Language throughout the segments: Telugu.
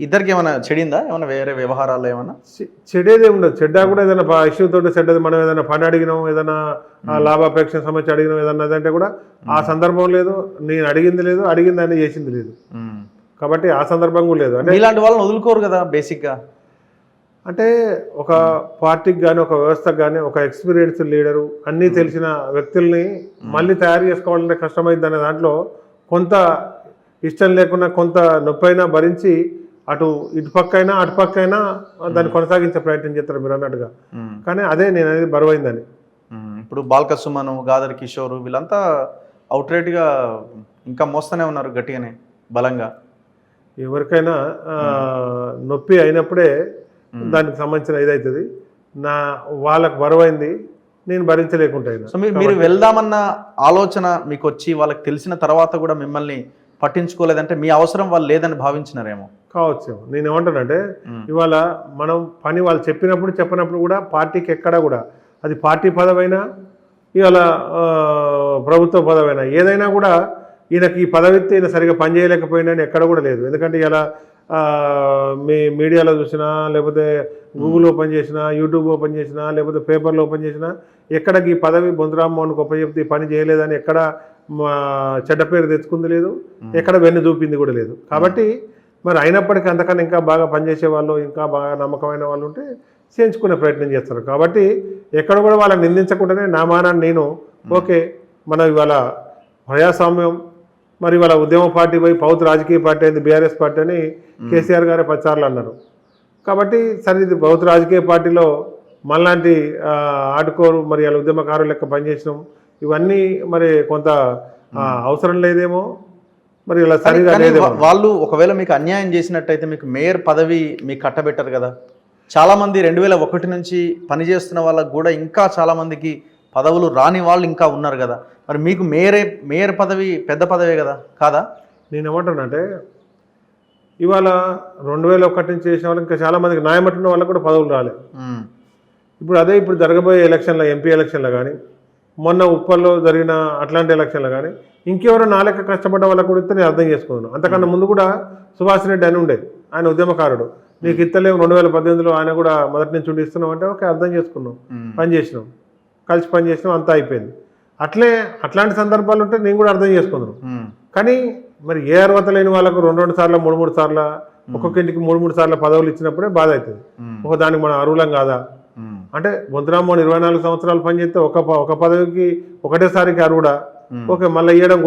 ఇద్దరికి ఏమైనా చెడిందా, ఏమైనా వేరే వ్యవహారాలు ఏమన్నా? చెడేదే ఉండదు. చెడ్డా కూడా ఏదైనా ఇష్యూ తోటి చెడ్డది, మనం ఏదైనా పని అడిగినాం, ఏదైనా లాభాపేక్ష సమస్య అడిగినాం, ఏదన్నా అదంటే కూడా ఆ సందర్భం లేదు, నేను అడిగింది లేదు, అడిగింది అని చేసింది లేదు. కాబట్టి ఆ సందర్భం కూడా లేదు. అంటే ఇలాంటి వాళ్ళని వదులుకోరు కదా బేసిక్గా. అంటే ఒక పార్టీకి కానీ ఒక వ్యవస్థకు కానీ ఒక ఎక్స్పీరియన్స్ లీడరు, అన్నీ తెలిసిన వ్యక్తుల్ని మళ్ళీ తయారు చేసుకోవాలంటే కష్టమైంది అనే దాంట్లో కొంత ఇష్టం లేకుండా కొంత నొప్పైనా భరించి ఇటుపక్కైనా అటుపక్కైనా దాన్ని కొనసాగించే ప్రయత్నం చేస్తారు మీరు అన్నట్టుగా. కానీ అదే నేను అనేది బరువైందని. ఇప్పుడు బాల్క సుమను, గాదర్ కిషోర్ వీళ్ళంతా అవుట్రైట్గా ఇంకా మోస్తూనే ఉన్నారు గట్టిగానే, బలంగా. ఎవరికైనా నొప్పి అయినప్పుడే దానికి సంబంధించిన ఇదవుతుంది. వాళ్ళకు బరువైంది, నేను భరించలేకుంటా. సో మీరు వెళ్దామన్న ఆలోచన మీకు వచ్చి వాళ్ళకి తెలిసిన తర్వాత కూడా మిమ్మల్ని పట్టించుకోలేదంటే మీ అవసరం వాళ్ళు లేదని భావించినారేమో. కావచ్చు. నేను ఏమంటానంటే ఇవాళ మనం పని వాళ్ళు చెప్పినప్పుడు కూడా పార్టీకి ఎక్కడా కూడా, అది పార్టీ పదవైనా ఇవాళ ప్రభుత్వ పదవైనా ఏదైనా కూడా ఈయనకి ఈ పదవిస్తే ఈయన సరిగా పనిచేయలేకపోయినా ఎక్కడ కూడా లేదు. ఎందుకంటే ఇలా మీ మీడియాలో చూసినా, లేకపోతే గూగుల్ ఓపెన్ చేసినా, యూట్యూబ్ ఓపెన్ చేసినా, లేకపోతే పేపర్లో ఓపెన్ చేసినా ఎక్కడికి ఈ పదవి బొంతురామ్మోహన్కి ఉపయోగిస్తే ఈ పని చేయలేదని ఎక్కడ చెడ్డ పేరు తెచ్చుకుంది లేదు, ఎక్కడ వెన్ను చూపింది కూడా లేదు. కాబట్టి మరి అయినప్పటికీ అంతకన్నా ఇంకా బాగా పనిచేసే వాళ్ళు, ఇంకా బాగా నమ్మకమైన వాళ్ళు ఉంటే చేయించుకునే ప్రయత్నం చేస్తారు. కాబట్టి ఎక్కడ కూడా వాళ్ళని నిందించకుండానే నా మానాన్ని నేను ఓకే, మనం ఇవాళ ప్రజాస్వామ్యం, మరి ఇవాళ ఉద్యమ పార్టీ పోయి పౌత్ రాజకీయ పార్టీ అయింది బీఆర్ఎస్ పార్టీ అని కేసీఆర్ గారే 10 సార్లు అన్నారు. కాబట్టి సరే, ఇది పౌత్ రాజకీయ పార్టీలో మనలాంటి ఆడుకోరు మరి వాళ్ళ ఉద్యమకారులు లెక్క పనిచేసినాం, ఇవన్నీ మరి కొంత అవసరం లేదేమో, మరి ఇలా సరిగా లేదేమో. వాళ్ళు ఒకవేళ మీకు అన్యాయం చేసినట్టయితే మీకు మేయర్ పదవి మీకు కట్టబెట్టారు కదా. చాలామంది 2001 నుంచి పనిచేస్తున్న వాళ్ళకు కూడా ఇంకా చాలామందికి పదవులు రాని వాళ్ళు ఇంకా ఉన్నారు కదా. మరి మీకు మేయర్ పదవి పెద్ద పదవే కదా, కాదా? నేను ఏమంటానంటే ఇవాళ 2001 నుంచి చేసిన వాళ్ళు ఇంకా చాలామందికి న్యాయమట్టిన వాళ్ళకు కూడా పదవులు రాలేదు. ఇప్పుడు జరగబోయే ఎలక్షన్లో, ఎంపీ ఎలక్షన్లో కానీ, మొన్న ఉప్పల్లో జరిగిన అట్లాంటి ఎలక్షన్లో కానీ ఇంకెవరో నా లెక్క కష్టపడ్డ వాళ్ళకు కూడా ఇస్తే నేను అర్థం చేసుకున్నాను. అంతకన్నా ముందు కూడా సుభాష్ రెడ్డి అని ఉండే, ఆయన ఉద్యమకారుడు, నీకు ఇస్తలేము 2018లో ఆయన కూడా మొదటి నుంచి ఉండి ఇస్తున్నాం అంటే ఓకే, అర్థం చేసుకున్నాం, పని చేసినాం, కలిసి పని చేసినాం, అంతా అయిపోయింది. అట్లాంటి సందర్భాలు ఉంటే నేను కూడా అర్థం చేసుకున్నాను. కానీ మరి ఏ అర్హత లేని వాళ్ళకు 2 సార్లు 3 సార్లు ఒక్కొక్క ఇంటికి 3 సార్లు పదవులు ఇచ్చినప్పుడే బాధ అవుతుంది. దానికి మనం అర్హులం కాదా అంటే బొంతురామ్మోహన్ 24 సంవత్సరాలు పనిచేస్తే ఒక పదవికి ఒకటేసారికి అర్హుడా? ఓకే, మళ్ళీ ఇవ్వడం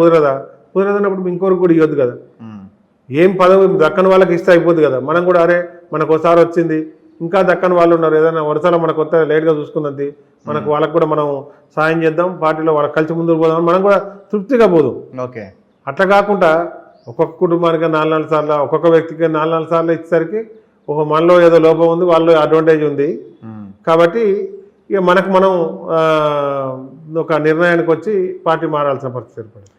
కుదరదన్నప్పుడు ఇంకొకరికి కూడా ఇవ్వద్దు కదా. ఏం పదవి దక్కని వాళ్ళకి ఇస్తే అయిపోద్ది కదా. మనం కూడా అరే మనకు ఒకసారి వచ్చింది, ఇంకా దక్కని వాళ్ళు ఉన్నారు, ఏదైనా వరుసలో మనకు కొత్త లేట్గా చూసుకుంది, మనకు వాళ్ళకు కూడా మనం సాయం చేద్దాం, పార్టీలో వాళ్ళకి కలిసి ముందుకు పోదాం, మనం కూడా తృప్తిగా పోదాం. ఓకే, అట్లా కాకుండా ఒక్కొక్క కుటుంబానికి 4 సార్లు, ఒక్కొక్క వ్యక్తికి 4 సార్లు ఇచ్చేసరికి మనలో ఏదో లోపం ఉంది, వాళ్ళలో అడ్వాంటేజ్ ఉంది. కాబట్టి ఇక మనం ఒక నిర్ణయానికి వచ్చి పార్టీ మారాల్సిన పరిస్థితి ఏర్పడింది.